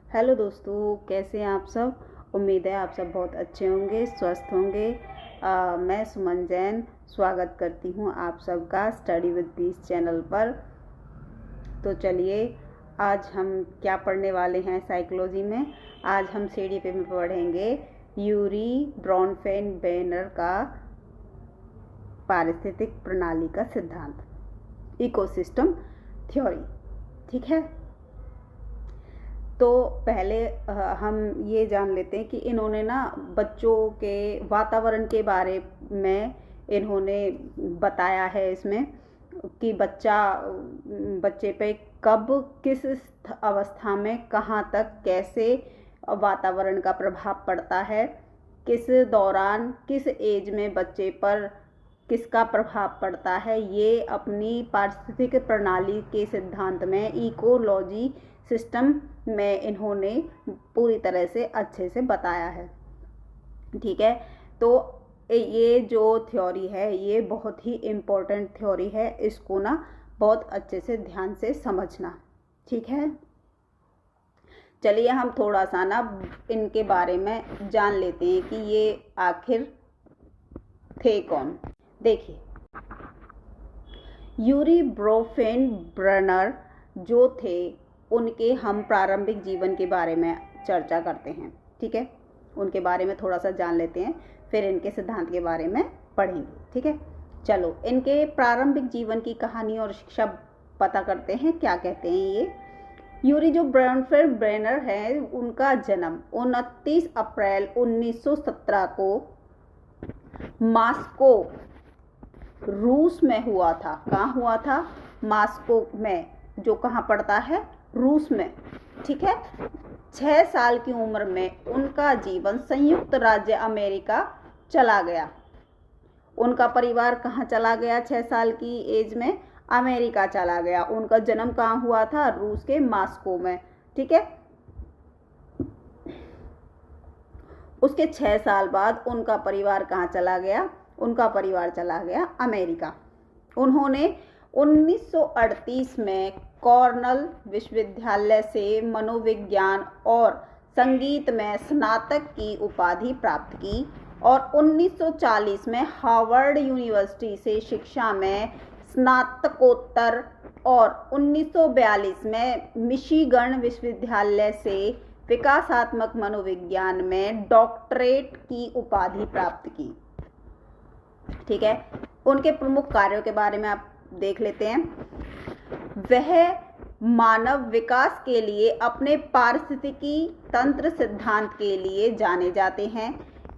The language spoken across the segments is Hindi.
हेलो दोस्तों, कैसे हैं आप सब। उम्मीद है आप सब बहुत अच्छे होंगे, स्वस्थ होंगे। मैं सुमन जैन स्वागत करती हूं आप सबका स्टडी विद पीस चैनल पर। तो चलिए, आज हम क्या पढ़ने वाले हैं साइकोलॉजी में। आज हम सीढ़ी पे में पढ़ेंगे यूरी ब्रॉनफेन-बेरनर का पारिस्थितिक प्रणाली का सिद्धांत, इकोसिस्टम थ्योरी। ठीक है, तो पहले हम ये जान लेते हैं कि इन्होंने ना बच्चों के वातावरण के बारे में इन्होंने बताया है इसमें कि बच्चे पे कब किस अवस्था में कहाँ तक कैसे वातावरण का प्रभाव पड़ता है, किस दौरान किस एज में बच्चे पर किसका प्रभाव पड़ता है। ये अपनी पारिस्थितिक प्रणाली के सिद्धांत में, इकोलॉजी सिस्टम में इन्होंने पूरी तरह से अच्छे से बताया है। ठीक है, तो ये जो थ्योरी है ये बहुत ही इम्पोर्टेंट थ्योरी है, इसको ना बहुत अच्छे से ध्यान से समझना। ठीक है, चलिए हम थोड़ा सा ना इनके बारे में जान लेते हैं कि ये आखिर थे कौन। देखिए, यूरी ब्रॉनफेन-बेरनर जो थे उनके हम प्रारंभिक जीवन के बारे में चर्चा करते हैं। ठीक है, उनके बारे में थोड़ा सा जान लेते हैं, फिर इनके सिद्धांत के बारे में पढ़ेंगे। ठीक है, चलो इनके प्रारंभिक जीवन की कहानी और शिक्षा पता करते हैं। क्या कहते हैं ये यूरी जो ब्रॉनफेन-बेरनर है, उनका जन्म 29 अप्रैल 1917 को मॉस्को रूस में हुआ था। कहाँ हुआ था? मॉस्को में, जो कहाँ पड़ता है? रूस में। ठीक है, 6 साल की उम्र में उनका जीवन संयुक्त राज्य अमेरिका चला गया। उनका परिवार कहाँ चला गया? 6 साल की एज में अमेरिका चला गया। उनका जन्म कहाँ हुआ था? रूस के मॉस्को में। ठीक है, उसके 6 साल बाद उनका परिवार कहाँ चला गया? उनका परिवार चला गया अमेरिका। उन्होंने 1938 में कॉर्नेल विश्वविद्यालय से मनोविज्ञान और संगीत में स्नातक की उपाधि प्राप्त की और 1940 में हार्वर्ड यूनिवर्सिटी से शिक्षा में स्नातकोत्तर और 1942 में मिशिगन विश्वविद्यालय से विकासात्मक मनोविज्ञान में डॉक्टरेट की उपाधि प्राप्त की। ठीक है, उनके प्रमुख कार्यों के बारे में आप देख लेते हैं। वह मानव विकास के लिए अपने पारिस्थितिकी तंत्र सिद्धांत के लिए जाने जाते हैं।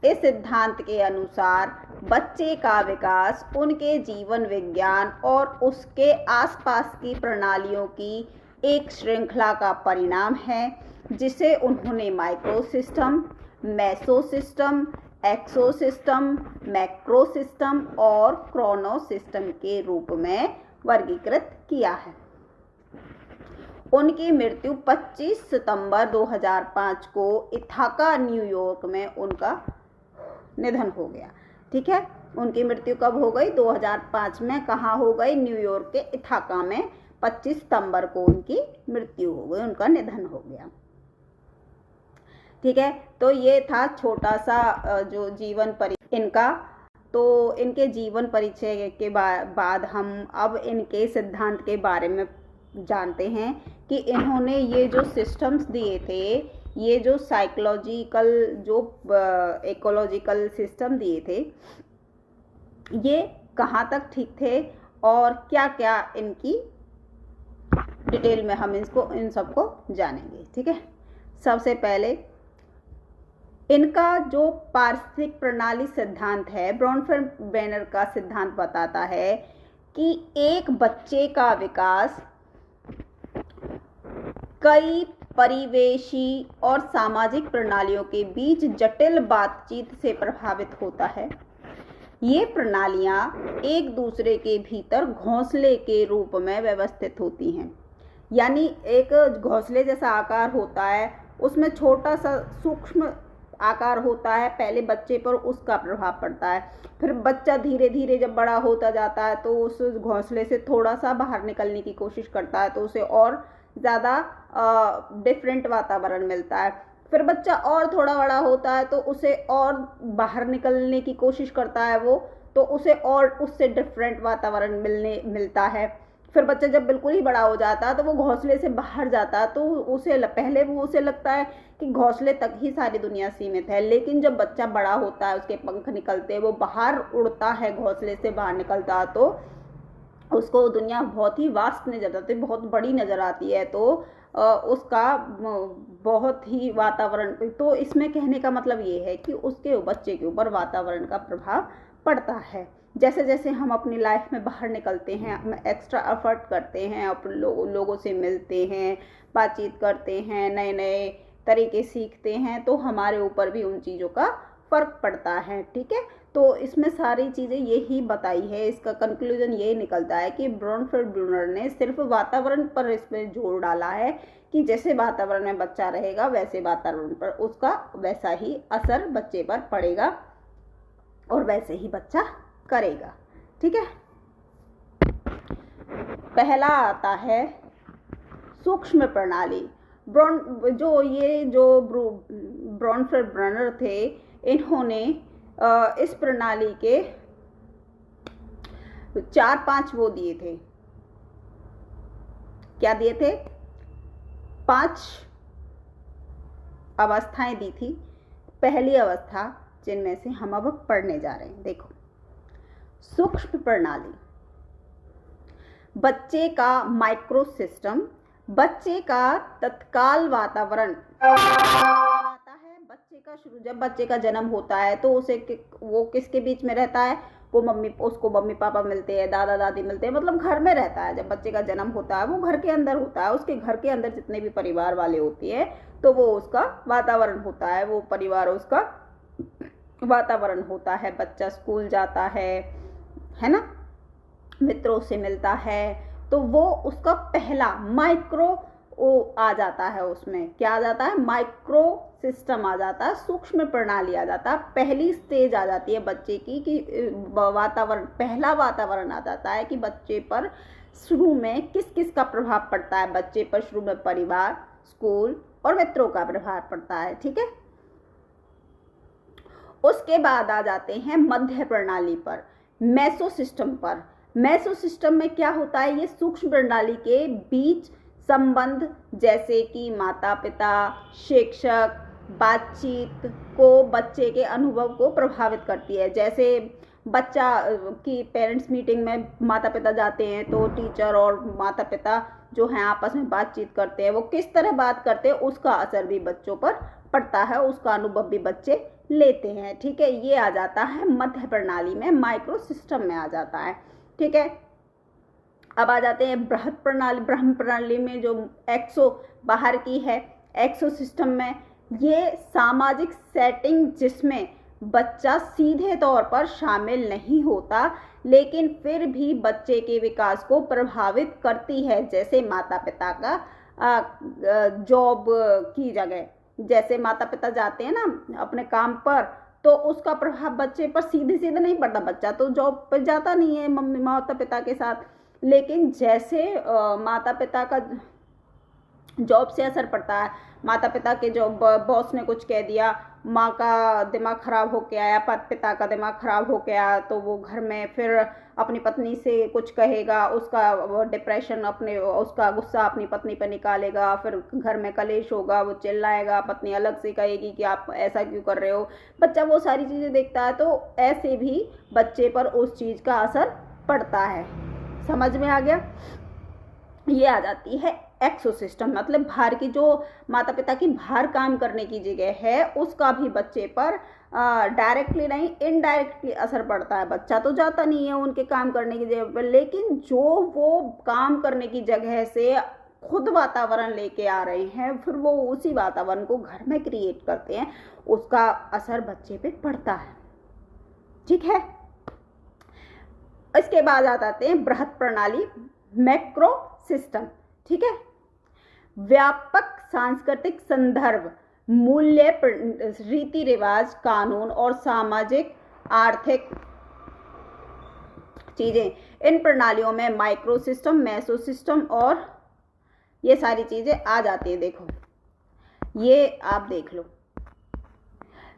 इस सिद्धांत के अनुसार बच्चे का विकास उनके जीवन विज्ञान और उसके आसपास की प्रणालियों की एक श्रृंखला का परिणाम है, जिसे उन्होंने माइक्रोसिस्टम, मेसोसिस्टम, एक्सोसिस्टम, मैक्रोसिस्टम और क्रोनोसिस्टम के रूप में वर्गीकृत किया है। उनकी मृत्यु 25 सितंबर 2005 को इथाका, न्यूयॉर्क में उनका निधन हो गया। ठीक है, उनकी मृत्यु कब हो गई? 2005 में। कहाँ हो गई? न्यूयॉर्क के इथाका में 25 सितंबर को उनकी मृत्यु हो गई, उनका निधन हो गया। ठीक है, तो ये था छोटा सा जो जीवन परिचय इनका। तो इनके जीवन परिचय के बाद हम अब इनके सिद्धांत के बारे में जानते हैं कि इन्होंने ये जो सिस्टम्स दिए थे, ये जो साइकोलॉजिकल जो इकोलॉजिकल सिस्टम दिए थे, ये कहाँ तक ठीक थे और क्या क्या इनकी डिटेल में हम इन सबको जानेंगे। ठीक है, सबसे पहले इनका जो पारिस्थितिक प्रणाली सिद्धांत है, ब्रॉनफेन-बेरनर का सिद्धांत बताता है कि एक बच्चे का विकास कई परिवेशी और सामाजिक प्रणालियों के बीच जटिल बातचीत से प्रभावित होता है। ये प्रणालियाँ एक दूसरे के भीतर घोंसले के रूप में व्यवस्थित होती हैं। यानी एक घोंसले जैसा आकार होता है, उसमें छोटा सा सूक्ष्म आकार होता है, पहले बच्चे पर उसका प्रभाव पड़ता है। फिर बच्चा धीरे धीरे जब बड़ा होता जाता है तो उस घोंसले से थोड़ा सा बाहर निकलने की कोशिश करता है, तो उसे और ज़्यादा डिफरेंट वातावरण मिलता है। फिर बच्चा और थोड़ा बड़ा होता है तो उसे और बाहर निकलने की कोशिश करता है वो, तो उसे और उससे डिफरेंट वातावरण मिलता है। फिर बच्चा जब बिल्कुल ही बड़ा हो जाता है तो वो घोंसले से बाहर जाता है, तो पहले वो उसे लगता है कि घोंसले तक ही सारी दुनिया सीमित है, लेकिन जब बच्चा बड़ा होता है, उसके पंख निकलते हैं, वो बाहर उड़ता है, घोंसले से बाहर निकलता है, तो उसको दुनिया बहुत ही वास्ट नजर आती है, बहुत बड़ी नजर आती है। तो उसका बहुत ही वातावरण, तो इसमें कहने का मतलब ये है कि उसके बच्चे के ऊपर वातावरण का प्रभाव पड़ता है। जैसे जैसे हम अपनी लाइफ में बाहर निकलते हैं, हम एक्स्ट्रा एफर्ट करते हैं, अपने लोगों से मिलते हैं, बातचीत करते हैं, नए नए तरीके सीखते हैं, तो हमारे ऊपर भी उन चीज़ों का फ़र्क पड़ता है। ठीक है, तो इसमें सारी चीज़ें यही बताई है। इसका कंक्लूजन ये निकलता है कि ब्रॉनफील्ड ब्रूनर ने सिर्फ वातावरण पर इसमें जोर डाला है कि जैसे वातावरण में बच्चा रहेगा वैसे वातावरण पर उसका वैसा ही असर बच्चे पर पड़ेगा और वैसे ही बच्चा करेगा। ठीक है, पहला आता है सूक्ष्म प्रणाली। जो ब्रॉनफील्ड ब्रूनर थे, इन्होंने इस प्रणाली के 4-5 वो दिए थे, क्या दिए थे, 5 अवस्थाएं दी थी। पहली अवस्था जिनमें से हम अब पढ़ने जा रहे हैं, देखो, सूक्ष्म प्रणाली, बच्चे का माइक्रो सिस्टम, बच्चे का तत्काल वातावरण आता है। बच्चे का जब बच्चे का जन्म होता है तो वो किसके बीच में रहता है, उसको मम्मी पापा मिलते हैं, दादा दादी मिलते हैं, मतलब घर में रहता है। जब बच्चे का जन्म होता है वो घर के अंदर होता है, उसके घर के अंदर जितने भी परिवार वाले होते हैं तो वो उसका वातावरण होता है, वो परिवार उसका वातावरण होता है। बच्चा स्कूल जाता है ना, मित्रों से मिलता है, तो वो उसका पहला माइक्रो आ जाता है। उसमें क्या आ जाता है, माइक्रो सिस्टम आ जाता है, सूक्ष्म प्रणाली आ जाता है। पहली स्टेज आ जाती है बच्चे की कि वातावरण, पहला वातावरण आ जाता है कि बच्चे पर शुरू में किस किस का प्रभाव पड़ता है। बच्चे पर शुरू में परिवार, स्कूल और मित्रों का प्रभाव पड़ता है। ठीक है, उसके बाद आ जाते हैं मध्य प्रणाली पर, मेसो सिस्टम पर। मेसो सिस्टम में क्या होता है, ये सूक्ष्म प्रणाली के बीच संबंध, जैसे कि माता पिता, शिक्षक, बातचीत को बच्चे के अनुभव को प्रभावित करती है। जैसे बच्चा की पेरेंट्स मीटिंग में माता पिता जाते हैं तो टीचर और माता पिता जो हैं आपस में बातचीत करते हैं, वो किस तरह बात करते हैं उसका असर भी बच्चों पर पड़ता है, उसका अनुभव भी बच्चे लेते हैं। ठीक है, ये आ जाता है मध्य प्रणाली में, माइक्रो सिस्टम में आ जाता है। ठीक है, अब आ जाते हैं बृहद प्रणाली। ब्रह्म प्रणाली में जो एक्सो बाहर की है, एक्सो सिस्टम में ये सामाजिक सेटिंग जिसमें बच्चा सीधे तौर पर शामिल नहीं होता लेकिन फिर भी बच्चे के विकास को प्रभावित करती है। जैसे माता पिता का जॉब की जगह, जैसे माता पिता जाते हैं ना अपने काम पर, तो उसका प्रभाव बच्चे पर सीधे सीधे नहीं पड़ता। बच्चा तो जॉब पर जाता नहीं है मम्मी माता पिता के साथ, लेकिन जैसे माता पिता का जॉब से असर पड़ता है, माता पिता के जो बॉस ने कुछ कह दिया, माँ का दिमाग खराब हो के आया, पिता का दिमाग खराब हो के आया, तो वो घर में फिर अपनी पत्नी से कुछ कहेगा, उसका डिप्रेशन उसका गुस्सा अपनी पत्नी पर निकालेगा, फिर घर में कलेश होगा, वो चिल्लाएगा, पत्नी अलग से कहेगी कि आप ऐसा क्यों कर रहे हो। बच्चा वो सारी चीज़ें देखता है, तो ऐसे भी बच्चे पर उस चीज़ का असर पड़ता है। समझ में आ गया? ये आ जाती है एक्सो सिस्टम, मतलब बाहर की जो माता पिता की बाहर काम करने की जगह है उसका भी बच्चे पर डायरेक्टली नहीं इनडायरेक्टली असर पड़ता है। बच्चा तो जाता नहीं है उनके काम करने की जगह पर, लेकिन जो वो काम करने की जगह से खुद वातावरण लेके आ रहे हैं, फिर वो उसी वातावरण को घर में क्रिएट करते हैं, उसका असर बच्चे पे पड़ता है। ठीक है, इसके बाद आ जाते हैं बृहद प्रणाली, मैक्रो सिस्टम। ठीक है, व्यापक सांस्कृतिक संदर्भ, मूल्य, रीति रिवाज, कानून और सामाजिक आर्थिक चीजें, इन प्रणालियों में माइक्रो सिस्टम, मेसो सिस्टम और ये सारी चीज़ें आ जाती है। देखो ये आप देख लो,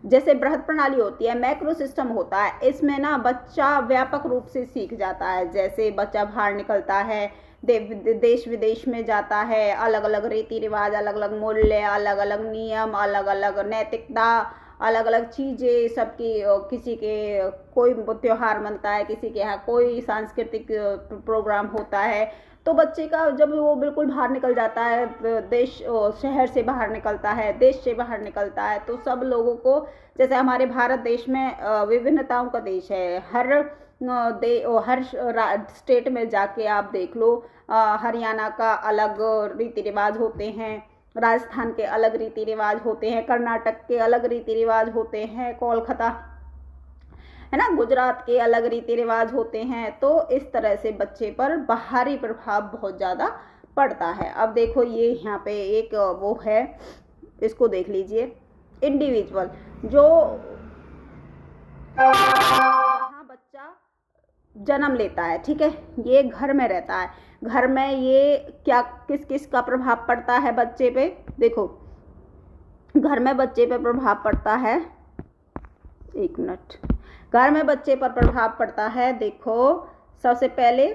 जैसे बृहद प्रणाली होती है, मैक्रो सिस्टम होता है, इसमें ना बच्चा व्यापक रूप से सीख जाता है। जैसे बच्चा बाहर निकलता है, देश विदेश में जाता है, अलग अलग रीति रिवाज, अलग अलग मूल्य, अलग अलग नियम, अलग अलग नैतिकता, अलग अलग चीज़ें सबकी, किसी के कोई त्योहार मनता है, किसी के यहाँ कोई सांस्कृतिक प्रोग्राम होता है। तो बच्चे का जब वो बिल्कुल बाहर निकल जाता है, देश शहर से बाहर निकलता है, देश से बाहर निकलता है, तो सब लोगों को, जैसे हमारे भारत देश में विभिन्नताओं का देश है, हर स्टेट में जाके आप देख लो, हरियाणा का अलग रीति रिवाज होते हैं, राजस्थान के अलग रीति रिवाज होते हैं, कर्नाटक के अलग रीति रिवाज होते हैं, कोलकाता है ना, गुजरात के अलग रीति रिवाज होते हैं। तो इस तरह से बच्चे पर बाहरी प्रभाव बहुत ज़्यादा पड़ता है। अब देखो ये यहाँ पे एक वो है, इसको देख लीजिए, इंडिविजुअल, जो यहाँ बच्चा जन्म लेता है, ठीक है, ये घर में रहता है, घर में ये क्या किस किस का प्रभाव पड़ता है बच्चे पे। देखो घर में बच्चे पे प्रभाव पड़ता है, एक मिनट, घर में बच्चे पर प्रभाव पड़ता है। देखो सबसे पहले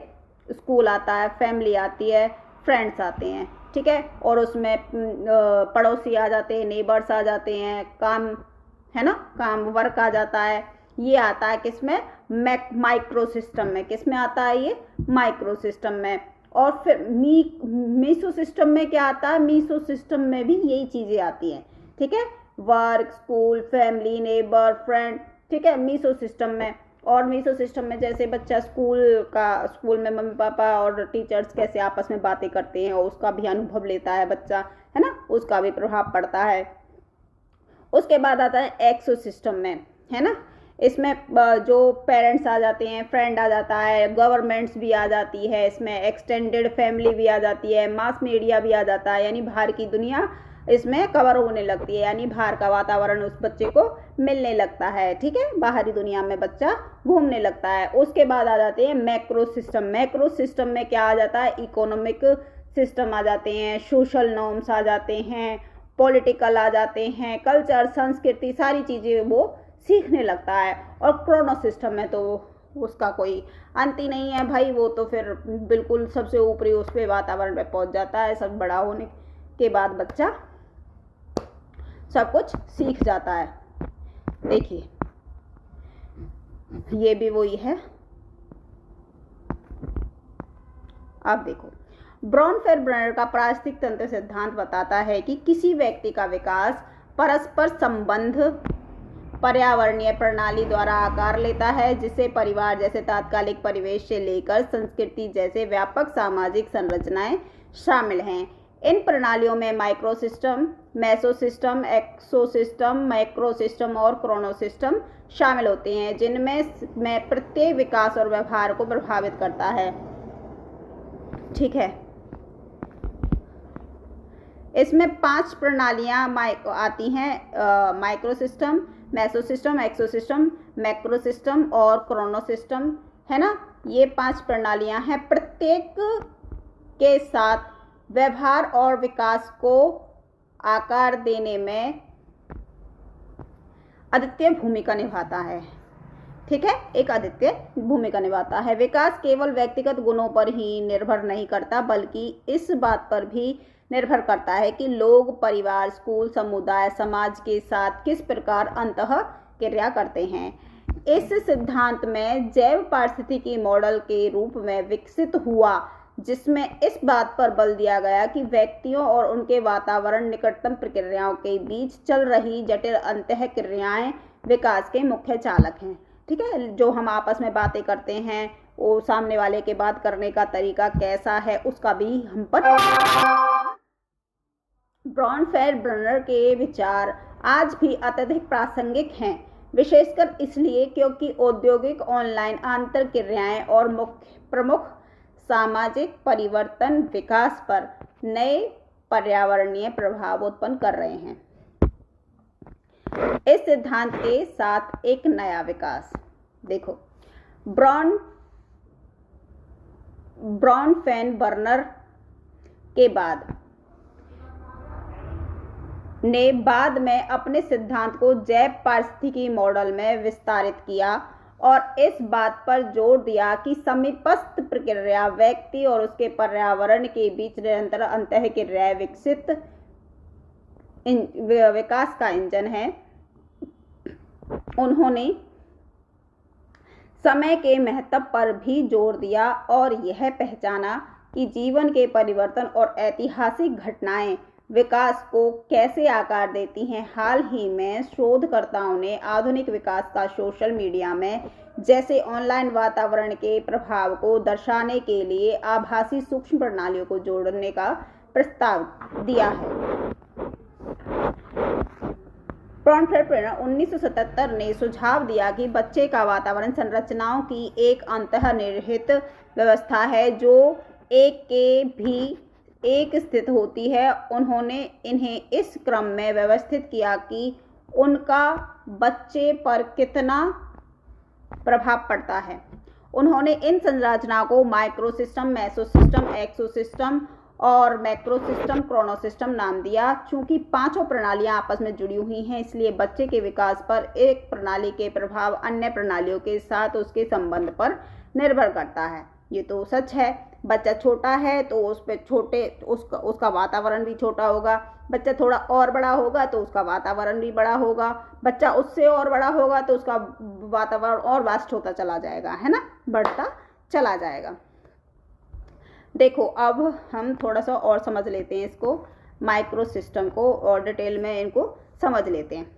स्कूल आता है, फैमिली आती है, फ्रेंड्स आते हैं, ठीक है, और उसमें पड़ोसी आ जाते हैं, नेबर्स आ जाते हैं, काम है ना, काम वर्क आ जाता है। ये आता है किसमें, माइक्रो सिस्टम में। किसमें आता है ये, माइक्रो सिस्टम में। और फिर मीसो सिस्टम में क्या आता है, मीसो सिस्टम में भी यही चीज़ें आती हैं, ठीक है, work, school, family, neighbour, friend, ठीक है, मीसो सिस्टम में। और मीसो सिस्टम में जैसे बच्चा स्कूल में मम्मी पापा और टीचर्स कैसे आपस में बातें करते हैं, उसका भी अनुभव लेता है बच्चा, है ना, उसका भी प्रभाव पड़ता है। उसके बाद आता है एक्सो सिस्टम में, है ना, इसमें जो पेरेंट्स आ जाते हैं, फ्रेंड आ जाता है, गवर्नमेंट्स भी आ जाती है, इसमें एक्सटेंडेड फैमिली भी आ जाती है, मास मीडिया भी आ जाता है, यानी बाहर की दुनिया इसमें कवर होने लगती है, यानी बाहर का वातावरण उस बच्चे को मिलने लगता है, ठीक है, बाहरी दुनिया में बच्चा घूमने लगता है। उसके बाद आ जाते हैं मैक्रो सिस्टम। मैक्रो सिस्टम में क्या आ जाता है, इकोनॉमिक सिस्टम आ जाते हैं, सोशल नॉर्म्स आ जाते हैं, पॉलिटिकल आ जाते हैं, कल्चर, संस्कृति, सारी चीज़ें वो सीखने लगता है। और क्रोनो सिस्टम में तो उसका कोई अंत ही नहीं है भाई, वो तो फिर बिल्कुल सबसे ऊपरी उस पे वातावरण पे पहुंच जाता है। सब बड़ा होने के बाद बच्चा सब कुछ सीख जाता है। देखिए ये भी वही है, अब देखो, ब्रॉनफेयर-ब्रेनर का पारिस्थितिक तंत्र सिद्धांत बताता है कि किसी व्यक्ति का विकास परस्पर संबंध पर्यावरणीय प्रणाली द्वारा आकार लेता है, जिसे परिवार जैसे तात्कालिक परिवेश से लेकर संस्कृति जैसे व्यापक सामाजिक संरचनाएं शामिल हैं। इन प्रणालियों में माइक्रो सिस्टम, मेसो सिस्टम, एक्सो सिस्टम, मैक्रो सिस्टम और क्रोनो सिस्टम शामिल होते हैं, जिनमें प्रत्येक विकास और व्यवहार को प्रभावित करता है, ठीक है। इसमें 5 प्रणालियां आती हैं, माइक्रो सिस्टम, मेसो सिस्टम, एक्सो सिस्टम, मैक्रो सिस्टम और क्रोनो सिस्टम, है ना। ये 5 प्रणालियां हैं, प्रत्येक के साथ व्यवहार और विकास को आकार देने में अद्वितीय भूमिका निभाता है, ठीक है, एक अद्वितीय भूमिका निभाता है। विकास केवल व्यक्तिगत गुणों पर ही निर्भर नहीं करता, बल्कि इस बात पर भी निर्भर करता है कि लोग परिवार, स्कूल, समुदाय, समाज के साथ किस प्रकार अंतः क्रिया करते हैं। इस सिद्धांत में जैव पारिस्थितिकी मॉडल के रूप में विकसित हुआ, जिसमें इस बात पर बल दिया गया कि व्यक्तियों और उनके वातावरण निकटतम प्रक्रियाओं के बीच चल रही जटिल अंतः क्रियाएं विकास के मुख्य चालक हैं, ठीक है। जो हम आपस में बातें करते हैं, वो सामने वाले के बात करने का तरीका कैसा है, उसका भी हम पर। ब्रॉनफेयर-ब्रेनर के विचार आज भी अत्यधिक प्रासंगिक हैं, विशेषकर इसलिए क्योंकि औद्योगिक, ऑनलाइन अंतरक्रियाएं और प्रमुख सामाजिक परिवर्तन विकास पर नए पर्यावरणीय प्रभाव उत्पन्न कर रहे हैं। इस सिद्धांत के साथ एक नया विकास, देखो, ब्रॉनफेयर-ब्रेनर के बाद में अपने सिद्धांत को जैव पारिस्थितिकी मॉडल में विस्तारित किया और इस बात पर जोर दिया कि समीपस्थ प्रक्रिया व्यक्ति और उसके पर्यावरण के बीच निरंतर अंतःक्रिया विकास का इंजन है। उन्होंने समय के महत्व पर भी जोर दिया और यह पहचाना कि जीवन के परिवर्तन और ऐतिहासिक घटनाएं विकास को कैसे आकार देती हैं। हाल ही में शोधकर्ताओं ने आधुनिक विकास का सोशल मीडिया में जैसे ऑनलाइन वातावरण के प्रभाव को दर्शाने के लिए आभासी सूक्ष्म प्रणालियों को जोड़ने का प्रस्ताव दिया है। ब्रॉनफेल्ड 1977 ने सुझाव दिया कि बच्चे का वातावरण संरचनाओं की एक अंतर्निहित व्यवस्था है जो एक के भी एक स्थित होती है। उन्होंने इन्हें इस क्रम में व्यवस्थित किया कि उनका बच्चे पर कितना प्रभाव पड़ता है। उन्होंने इन संरचनाओं को माइक्रोसिस्टम, मेसोसिस्टम, एक्सोसिस्टम और मैक्रोसिस्टम, क्रोनोसिस्टम नाम दिया। चूंकि पांचों प्रणालियां आपस में जुड़ी हुई हैं, इसलिए बच्चे के विकास पर एक प्रणाली के प्रभाव अन्य प्रणालियों के साथ उसके संबंध पर निर्भर करता है। ये तो सच है। बच्चा छोटा है तो उस पे उसका वातावरण भी छोटा होगा। बच्चा थोड़ा और बड़ा होगा तो उसका वातावरण भी बड़ा होगा। बच्चा उससे और बड़ा होगा तो उसका वातावरण और वास्ट होता चला जाएगा, है ना, बढ़ता चला जाएगा। देखो अब हम थोड़ा सा और समझ लेते हैं इसको, माइक्रो सिस्टम को, और डिटेल में इनको समझ लेते हैं।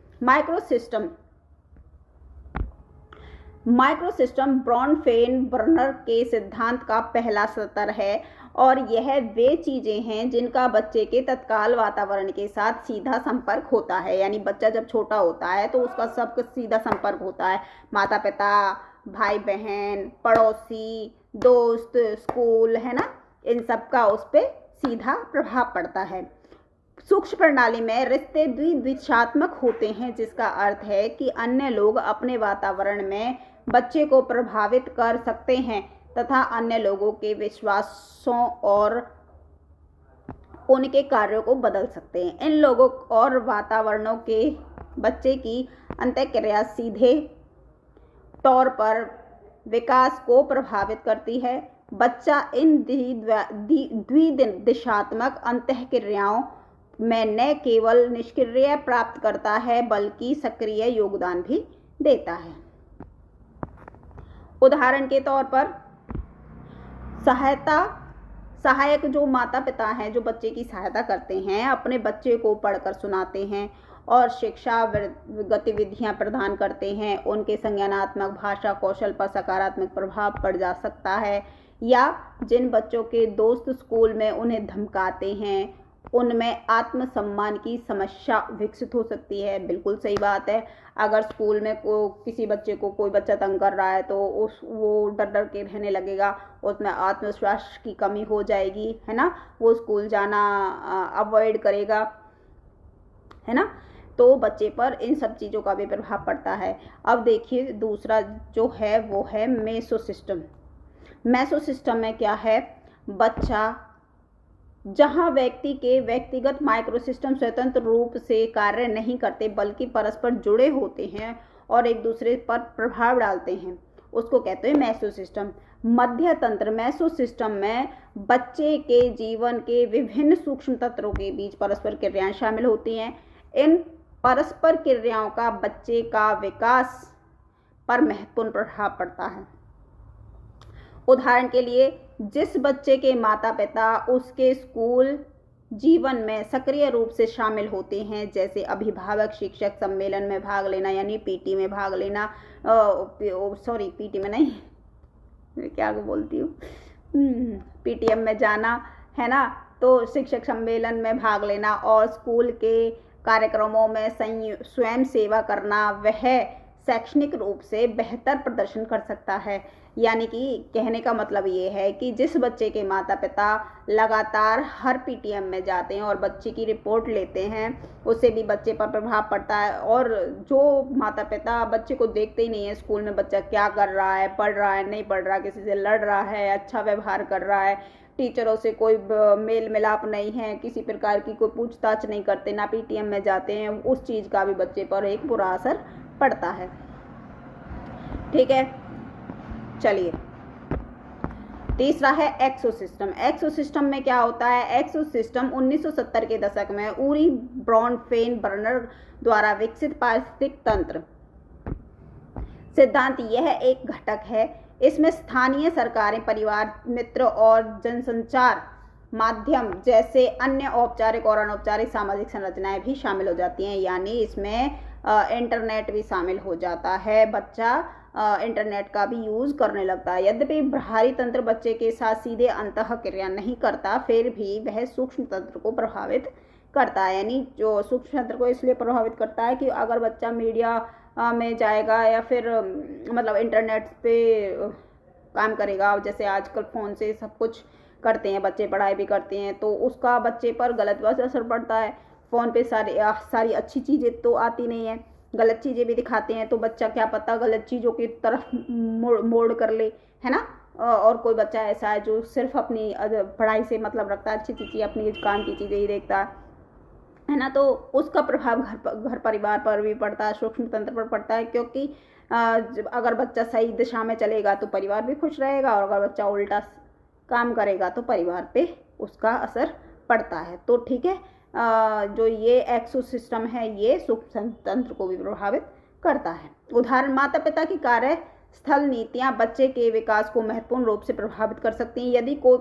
माइक्रो सिस्टम ब्रॉनफेन-बर्नर के सिद्धांत का पहला स्तर है और यह वे चीज़ें हैं जिनका बच्चे के तत्काल वातावरण के साथ सीधा संपर्क होता है। यानी बच्चा जब छोटा होता है तो उसका सबका सीधा संपर्क होता है। माता पिता, भाई बहन, पड़ोसी, दोस्त, स्कूल, है ना, इन सब का उस पर सीधा प्रभाव पड़ता है। सूक्ष्म प्रणाली में रिश्ते द्विदिशात्मक होते हैं, जिसका अर्थ है कि अन्य लोग अपने वातावरण में बच्चे को प्रभावित कर सकते हैं तथा अन्य लोगों के विश्वासों और उनके कार्यों को बदल सकते हैं। इन लोगों और वातावरणों के बच्चे की अंतःक्रिया सीधे तौर पर विकास को प्रभावित करती है। बच्चा इन द्विदिशात्मक अंतःक्रियाओं में न केवल निष्क्रिय प्राप्त करता है बल्कि सक्रिय योगदान भी देता है। उदाहरण के तौर पर सहायक जो माता पिता हैं, जो बच्चे की सहायता करते हैं, अपने बच्चे को पढ़कर सुनाते हैं और शिक्षा गतिविधियां प्रदान करते हैं, उनके संज्ञानात्मक भाषा कौशल पर सकारात्मक प्रभाव पड़ जा सकता है। या जिन बच्चों के दोस्त स्कूल में उन्हें धमकाते हैं, उनमें आत्मसम्मान की समस्या विकसित हो सकती है। बिल्कुल सही बात है। अगर स्कूल में किसी बच्चे को कोई बच्चा तंग कर रहा है तो वो डर डर के रहने लगेगा, उसमें आत्मविश्वास की कमी हो जाएगी, है ना, वो स्कूल जाना अवॉइड करेगा, है ना। तो बच्चे पर इन सब चीज़ों का भी प्रभाव पड़ता है। अब देखिए दूसरा जो है वो है मेसोसिस्टम। मेसोसिस्टम में क्या है, बच्चा जहां व्यक्ति के व्यक्तिगत माइक्रोसिस्टम स्वतंत्र रूप से कार्य नहीं करते बल्कि परस्पर जुड़े होते हैं और एक दूसरे पर प्रभाव डालते हैं, उसको कहते हैं मेसोसिस्टम। मध्य तंत्र मेसोसिस्टम में बच्चे के जीवन के विभिन्न सूक्ष्म तंत्रों के बीच परस्पर क्रियाएं शामिल होती हैं। इन परस्पर क्रियाओं का बच्चे का विकास पर महत्वपूर्ण प्रभाव पड़ता है। उदाहरण के लिए जिस बच्चे के माता पिता उसके स्कूल जीवन में सक्रिय रूप से शामिल होते हैं, जैसे अभिभावक शिक्षक सम्मेलन में भाग लेना, यानी पीटी में भाग लेना, पीटी में नहीं, क्या बोलती हूँ, पीटीएम में जाना, है ना, तो शिक्षक सम्मेलन में भाग लेना और स्कूल के कार्यक्रमों में स्वयं सेवा करना, वह शैक्षणिक रूप से बेहतर प्रदर्शन कर सकता है। यानी कि कहने का मतलब ये है कि जिस बच्चे के माता पिता लगातार हर पीटीएम में जाते हैं और बच्चे की रिपोर्ट लेते हैं, उससे भी बच्चे पर प्रभाव पड़ता है। और जो माता पिता बच्चे को देखते ही नहीं है स्कूल में बच्चा क्या कर रहा है, पढ़ रहा है नहीं पढ़ रहा, किसी से लड़ रहा है, अच्छा व्यवहार कर रहा है, टीचरों से कोई मेल मिलाप नहीं है, किसी प्रकार की कोई पूछताछ नहीं करते, ना पीटीएम में जाते हैं, उस चीज़ का भी बच्चे पर एक बुरा असर पड़ता है। ठीक है, चलिए तीसरा है एक्सोसिस्टम। एक्सोसिस्टम में क्या होता है? एक्सोसिस्टम 1970 के दशक में उरी ब्रॉनफेन-बर्नर द्वारा विकसित पारिस्थितिक तंत्र सिद्धांत यह एक घटक है। इसमें स्थानीय सरकारें, परिवार, मित्र और जनसंचार माध्यम जैसे अन्य औपचारिक और अनौपचारिक सामाजिक संरचनाएं भी शामिल हो जाती हैं। यानी इसमें इंटरनेट भी शामिल हो जाता है, बच्चा इंटरनेट का भी यूज़ करने लगता है। यद्यपि बाहरी तंत्र बच्चे के साथ सीधे अंतःक्रिया नहीं करता, फिर भी वह सूक्ष्म तंत्र को प्रभावित करता है। यानी जो सूक्ष्म तंत्र को इसलिए प्रभावित करता है कि अगर बच्चा मीडिया में जाएगा या फिर मतलब इंटरनेट पे काम करेगा, जैसे आजकल फ़ोन से सब कुछ करते हैं बच्चे, पढ़ाई भी करते हैं, तो उसका बच्चे पर गलत असर पड़ता है। फ़ोन पे सारी अच्छी चीज़ें तो आती नहीं है, गलत चीज़ें भी दिखाते हैं, तो बच्चा क्या पता गलत चीज़ों की तरफ मोड़ कर ले, है ना। और कोई बच्चा ऐसा है जो सिर्फ अपनी पढ़ाई से मतलब रखता है, अच्छी चीज़ें अपनी काम की चीज़ें ही देखता है ना, तो उसका प्रभाव घर परिवार पर भी पड़ता है, सूक्ष्म तंत्र पर पड़ता है। क्योंकि अगर बच्चा सही दिशा में चलेगा तो परिवार भी खुश रहेगा, और अगर बच्चा उल्टा काम करेगा तो परिवार पे उसका असर पड़ता है। तो ठीक है, जो ये एक्सोसिस्टम है ये सूक्ष्म तंत्र को भी प्रभावित करता है। उदाहरण, माता पिता की कार्यस्थल नीतियां बच्चे के विकास को महत्वपूर्ण रूप से प्रभावित कर सकती हैं। यदि कोई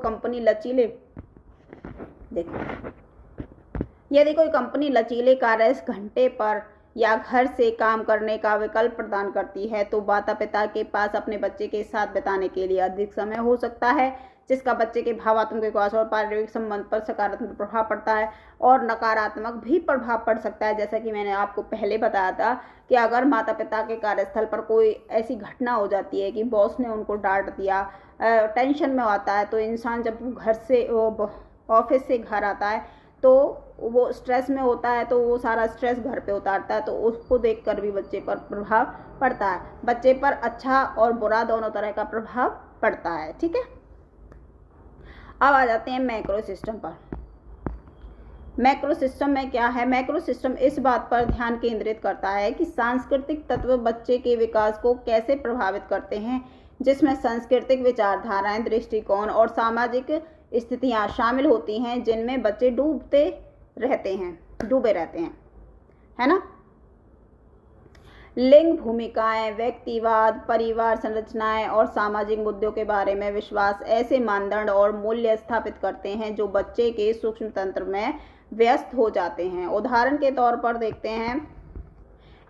कंपनी लचीले कार्य घंटे पर या घर से काम करने का विकल्प प्रदान करती है, तो माता पिता के पास अपने बच्चे के साथ बिताने के लिए अधिक समय हो सकता है, जिसका बच्चे के भावात्मक विकास और पारिवारिक संबंध पर सकारात्मक प्रभाव पड़ता है और नकारात्मक भी प्रभाव पड़ सकता है। जैसा कि मैंने आपको पहले बताया था कि अगर माता पिता के कार्यस्थल पर कोई ऐसी घटना हो जाती है कि बॉस ने उनको डांट दिया, टेंशन में आता है, तो इंसान जब घर से ऑफिस से घर आता है तो वो स्ट्रेस में होता है, तो वो सारा स्ट्रेस घर पे उतारता है, तो उसको देखकर भी बच्चे पर प्रभाव पड़ता है। बच्चे पर अच्छा और बुरा दोनों तरह का प्रभाव पड़ता है। ठीक है, अब आ जाते हैं मैक्रो सिस्टम पर। मैक्रो सिस्टम में क्या है? मैक्रो सिस्टम इस बात पर ध्यान केंद्रित करता है कि सांस्कृतिक तत्व बच्चे के विकास को कैसे प्रभावित करते हैं, जिसमें सांस्कृतिक विचारधाराएं, दृष्टिकोण और सामाजिक स्थितियां शामिल होती हैं, जिनमें बच्चे डूबे रहते हैं, है ना। लिंग भूमिकाएं, व्यक्तिवाद, परिवार संरचनाएं और सामाजिक मुद्दों के बारे में विश्वास ऐसे मानदंड और मूल्य स्थापित करते हैं जो बच्चे के सूक्ष्म तंत्र में व्यस्त हो जाते हैं। उदाहरण के तौर पर देखते हैं,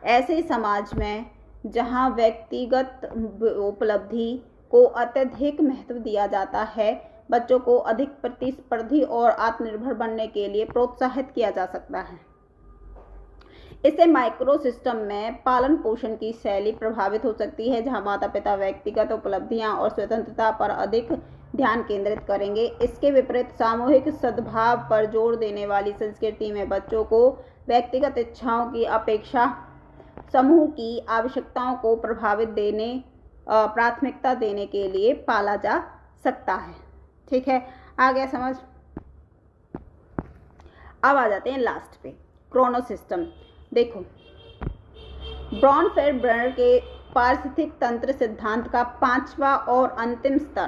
ऐसे समाज में जहां व्यक्तिगत उपलब्धि को अत्यधिक महत्व दिया जाता है, बच्चों को अधिक प्रतिस्पर्धी और आत्मनिर्भर बनने के लिए प्रोत्साहित किया जा सकता है। इससे माइक्रो सिस्टम में पालन पोषण की शैली प्रभावित हो सकती है, जहां माता पिता व्यक्तिगत उपलब्धियां और स्वतंत्रता पर अधिक ध्यान केंद्रित करेंगे। इसके विपरीत सामूहिक सद्भाव पर जोर देने वाली संस्कृति में बच्चों को व्यक्तिगत इच्छाओं की अपेक्षा समूह की आवश्यकताओं को प्राथमिकता देने के लिए पाला जा सकता है। ठीक है, आ गया समझ। अब आ जाते हैं लास्ट पे, क्रोनो सिस्टम। देखो, ब्रॉनफेन-बर्नर के पारिस्थितिक तंत्र सिद्धांत का 5वां और अंतिम स्तर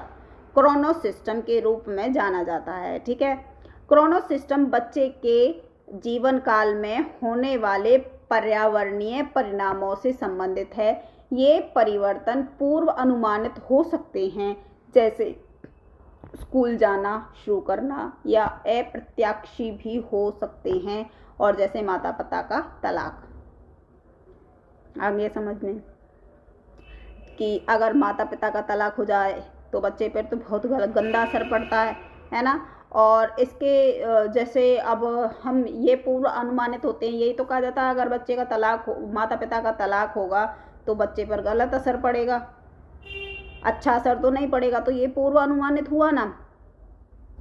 क्रोनो सिस्टम के रूप में जाना जाता है। ठीक है, क्रोनो सिस्टम बच्चे के जीवन काल में होने वाले पर्यावरणीय परिणामों से संबंधित है। ये परिवर्तन पूर्व अनुमानित हो सकते हैं, जैसे स्कूल जाना शुरू करना, या अप्रत्याशित भी हो सकते हैं, और जैसे माता पिता का तलाक। अब ये समझ में कि अगर माता पिता का तलाक हो जाए तो बच्चे पर तो बहुत गंदा असर पड़ता है ना। और इसके जैसे अब हम ये पूर्व अनुमानित होते हैं, यही तो कहा जाता है अगर बच्चे का तलाक माता पिता का तलाक होगा तो बच्चे पर गलत असर पड़ेगा, अच्छा असर तो नहीं पड़ेगा। तो ये पूर्वानुमानित हुआ ना,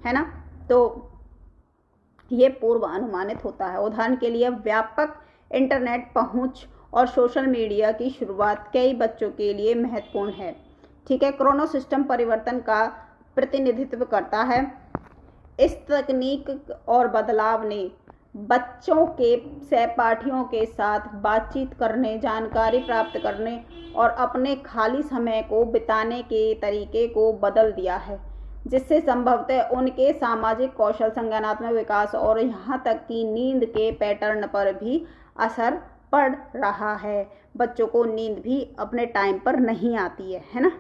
है ना। तो ये पूर्वानुमानित होता है। उदाहरण के लिए व्यापक इंटरनेट पहुंच और सोशल मीडिया की शुरुआत कई बच्चों के लिए महत्वपूर्ण है। ठीक है, क्रोनो सिस्टम परिवर्तन का प्रतिनिधित्व करता है। इस तकनीक और बदलाव ने बच्चों के सहपाठियों के साथ बातचीत करने, जानकारी प्राप्त करने और अपने खाली समय को बिताने के तरीके को बदल दिया है, जिससे संभवतः उनके सामाजिक कौशल, संज्ञानात्मक विकास और यहाँ तक कि नींद के पैटर्न पर भी असर पड़ रहा है। बच्चों को नींद भी अपने टाइम पर नहीं आती है ना।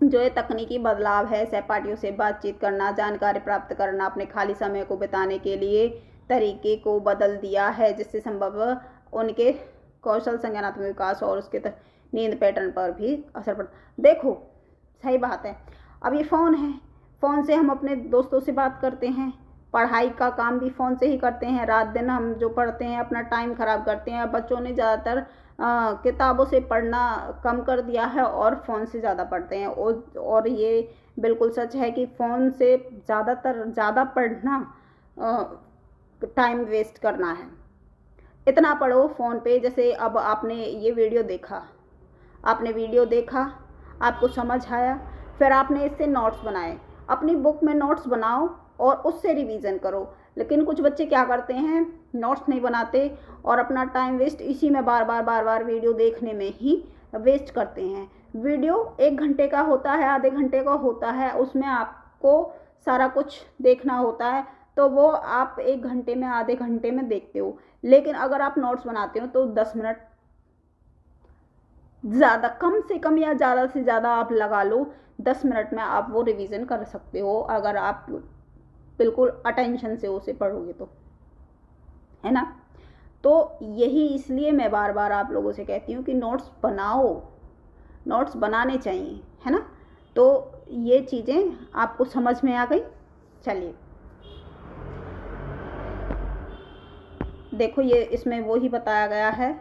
जो ये तकनीकी बदलाव है, सहपाठियों से बातचीत करना, जानकारी प्राप्त करना, अपने खाली समय को बिताने के लिए तरीके को बदल दिया है, जिससे संभव उनके कौशल, संज्ञानात्मक विकास और उसके नींद पैटर्न पर भी असर पड़। देखो सही बात है। अब ये फ़ोन है, फ़ोन से हम अपने दोस्तों से बात करते हैं, पढ़ाई का काम भी फ़ोन से ही करते हैं। रात दिन हम जो पढ़ते हैं अपना टाइम ख़राब करते हैं। बच्चों ने ज़्यादातर किताबों से पढ़ना कम कर दिया है और फ़ोन से ज़्यादा पढ़ते हैं। और ये बिल्कुल सच है कि फ़ोन से ज़्यादा पढ़ना टाइम वेस्ट करना है। इतना पढ़ो फ़ोन पे, जैसे अब आपने ये वीडियो देखा, आपको समझ आया, फिर आपने इससे नोट्स बनाए। अपनी बुक में नोट्स बनाओ और उससे रिवीजन करो। लेकिन कुछ बच्चे क्या करते हैं, नोट्स नहीं बनाते और अपना टाइम वेस्ट इसी में बार बार वीडियो देखने में ही वेस्ट करते हैं। वीडियो 1 घंटे का होता है, आधे घंटे का होता है, उसमें आपको सारा कुछ देखना होता है, तो वो आप 1 घंटे में, आधे घंटे में देखते हो। लेकिन अगर आप नोट्स बनाते हो तो 10 मिनट ज़्यादा, कम से कम या ज़्यादा से ज़्यादा आप लगा लो, 10 मिनट में आप वो रिवीजन कर सकते हो, अगर आप बिल्कुल अटेंशन से उसे पढ़ोगे तो, है ना। तो यही इसलिए मैं बार बार आप लोगों से कहती हूँ कि नोट्स बनाओ, नोट्स बनाने चाहिए, है ना। तो ये चीज़ें आपको समझ में आ गई। चलिए देखो, ये इसमें वो ही बताया गया है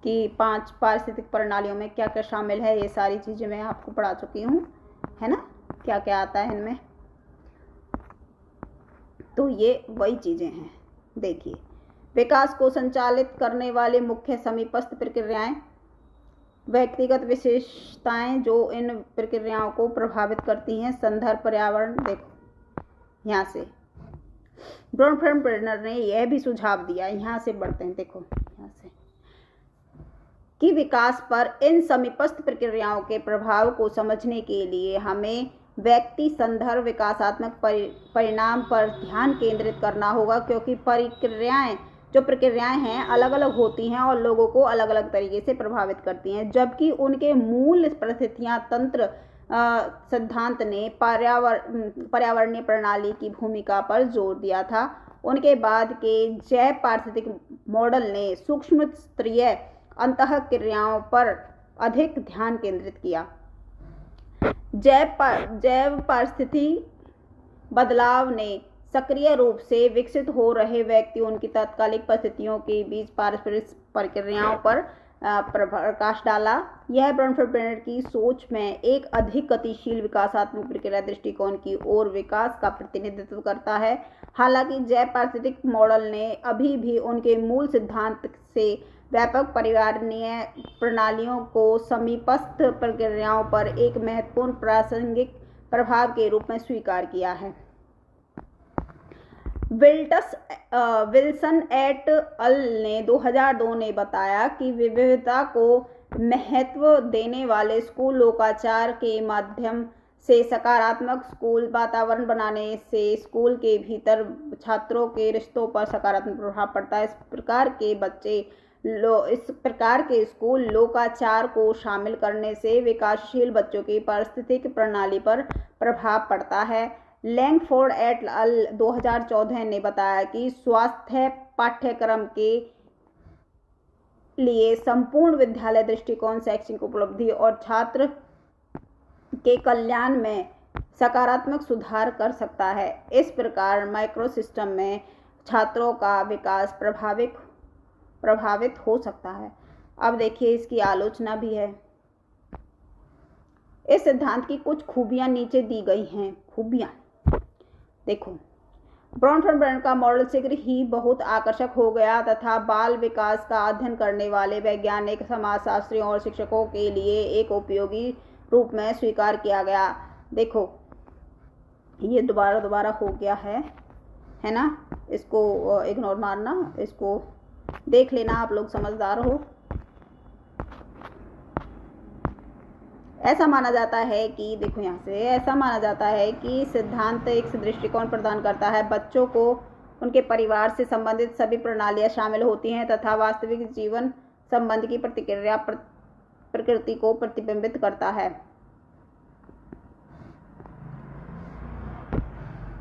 कि 5 पारिस्थितिक प्रणालियों में क्या क्या शामिल है। ये सारी चीज़ें मैं आपको पढ़ा चुकी हूँ, है ना, क्या क्या आता है इनमें। तो ये वही चीज़ें हैं। देखिए, विकास को संचालित करने वाले मुख्य समीपस्थ प्रक्रियाएं, व्यक्तिगत विशेषताएं जो इन प्रक्रियाओं को प्रभावित करती हैं, संदर्भ, पर्यावरण। देखो यहाँ से ब्रोनफेल्ड ने यह भी सुझाव दिया, यहाँ से बढ़ते हैं, देखो यहाँ से, कि विकास पर इन समीपस्थ प्रक्रियाओं के प्रभाव को समझने के लिए हमें व्यक्ति, संदर्भ, विकासात्मक परिणाम पर ध्यान केंद्रित करना होगा, क्योंकि प्रक्रियाएं हैं अलग अलग होती हैं और लोगों को अलग अलग तरीके से प्रभावित करती हैं। जबकि उनके मूल परिस्थितियां तंत्र सिद्धांत ने पर्यावरणीय प्रणाली की भूमिका पर जोर दिया था। उनके बाद के जैव पारिस्थितिक मॉडल ने सूक्ष्म स्तरीय अंतःक्रियाओं पर अधिक ध्यान केंद्रित किया। जैव पारिस्थिति बदलाव ने सक्रिय रूप से विकसित हो रहे व्यक्ति, उनकी तात्कालिक परिस्थितियों के बीच पारस्परिक प्रक्रियाओं पर प्रकाश डाला। यह ब्रोनफेल्ड की सोच में एक अधिक गतिशील विकासात्मक प्रक्रिया दृष्टिकोण की ओर विकास का प्रतिनिधित्व करता है। हालांकि जैव पारिस्थितिक मॉडल ने अभी भी उनके मूल सिद्धांत से व्यापक पर्यावरणीय प्रणालियों को समीपस्थ प्रक्रियाओं पर एक महत्वपूर्ण प्रासंगिक प्रभाव के रूप में स्वीकार किया है। विल्सन एट अल ने 2002 ने बताया कि विविधता को महत्व देने वाले स्कूल लोकाचार के माध्यम से सकारात्मक स्कूल वातावरण बनाने से स्कूल के भीतर छात्रों के रिश्तों पर सकारात्मक प्रभाव पड़ता है। इस प्रकार के स्कूल लोकाचार को शामिल करने से विकासशील बच्चों की पारिस्थितिक प्रणाली पर प्रभाव पड़ता है। लैंगफोर्ड एट अल 2014 ने बताया कि स्वास्थ्य पाठ्यक्रम के लिए संपूर्ण विद्यालय दृष्टिकोण शैक्षिक उपलब्धि और छात्र के कल्याण में सकारात्मक सुधार कर सकता है। इस प्रकार माइक्रो सिस्टम में छात्रों का विकास प्रभावित हो सकता है। अब देखिए इसकी आलोचना भी है। इस सिद्धांत की कुछ खूबियां नीचे दी गई हैं। खूबियां देखो, ब्रॉनफेल्ड का मॉडल शीघ्र ही बहुत आकर्षक हो गया तथा बाल विकास का अध्ययन करने वाले वैज्ञानिक, समाजशास्त्रियों और शिक्षकों के लिए एक उपयोगी रूप में स्वीकार किया गया। देखो ये दोबारा हो गया है ना, इसको इग्नोर मारना, इसको देख लेना, आप लोग समझदार हो। ऐसा माना जाता है कि देखो यहाँ से ऐसा माना जाता है कि सिद्धांत एक दृष्टिकोण प्रदान करता है। बच्चों को उनके परिवार से संबंधित सभी प्रणालियाँ शामिल होती हैं तथा वास्तविक जीवन संबंध की प्रतिक्रिया प्रकृति को प्रतिबिंबित करता है।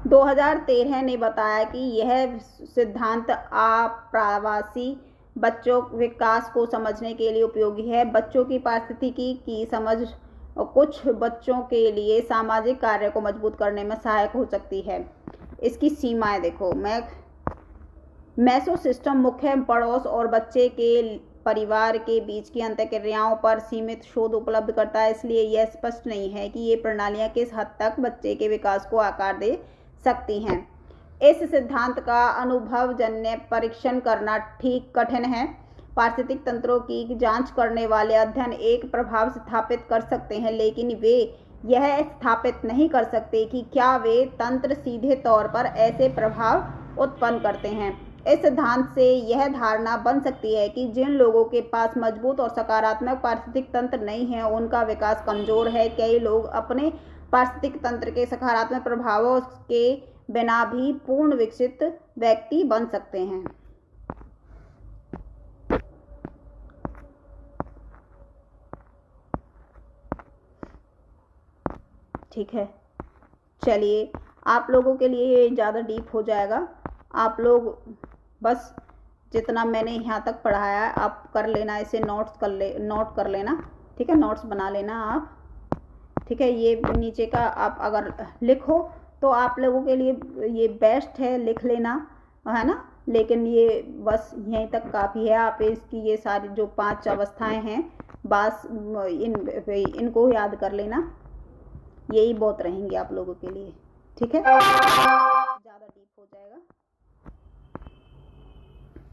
2013 ने बताया कि यह सिद्धांत आप्रवासी बच्चों विकास को समझने के लिए उपयोगी है। बच्चों की पारिस्थितिकी की समझ कुछ बच्चों के लिए सामाजिक कार्य को मजबूत करने में सहायक हो सकती है। इसकी सीमाएं देखो, मेसो सिस्टम मुख्य पड़ोस और बच्चे के परिवार के बीच की अंतःक्रियाओं पर सीमित शोध उपलब्ध करता है, इसलिए यह स्पष्ट नहीं है कि ये प्रणालियां किस हद तक बच्चे के विकास को आकार दे सकती हैं। इस सिद्धांत का अनुभवजन्य परीक्षण करना ठीक कठिन है। पारिस्थितिक तंत्रों की जांच करने वाले अध्ययन एक प्रभाव स्थापित कर सकते हैं, लेकिन वे यह स्थापित नहीं कर सकते कि क्या वे तंत्र सीधे तौर पर ऐसे प्रभाव उत्पन्न करते हैं। इस सिद्धांत से यह धारणा बन सकती है कि जिन लोगों के पास मजबूत और सकारात्मक पारिस्थितिक तंत्र नहीं है उनका विकास कमजोर है। कई लोग अपने पारिस्थितिक तंत्र के सकारात्मक प्रभावों के बिना भी पूर्ण विकसित व्यक्ति बन सकते हैं। ठीक है, चलिए आप लोगों के लिए ये ज़्यादा डीप हो जाएगा। आप लोग बस जितना मैंने यहाँ तक पढ़ाया आप कर लेना, इसे नोट कर लेना। ठीक है, नोट्स बना लेना आप। ठीक है, ये नीचे का आप अगर लिखो तो आप लोगों के लिए ये बेस्ट है, लिख लेना, है ना। लेकिन ये बस यहीं तक काफ़ी है। आप इसकी ये सारी जो 5 अवस्थाएं हैं बस इनको याद कर लेना, यही बहुत रहेंगे आप लोगों के लिए। ठीक है, ज़्यादा डीप हो जाएगा।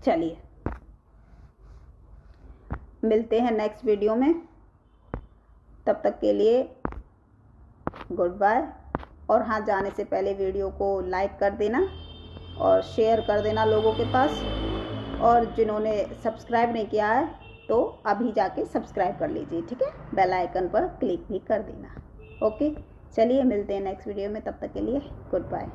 चलिए मिलते हैं नेक्स्ट वीडियो में, तब तक के लिए गुड बाय। और हाँ, जाने से पहले वीडियो को लाइक कर देना और शेयर कर देना लोगों के पास, और जिन्होंने सब्सक्राइब नहीं किया है तो अभी जाके सब्सक्राइब कर लीजिए। ठीक है, बेल आइकन पर क्लिक भी कर देना। ओके, चलिए मिलते हैं नेक्स्ट वीडियो में, तब तक के लिए गुड बाय।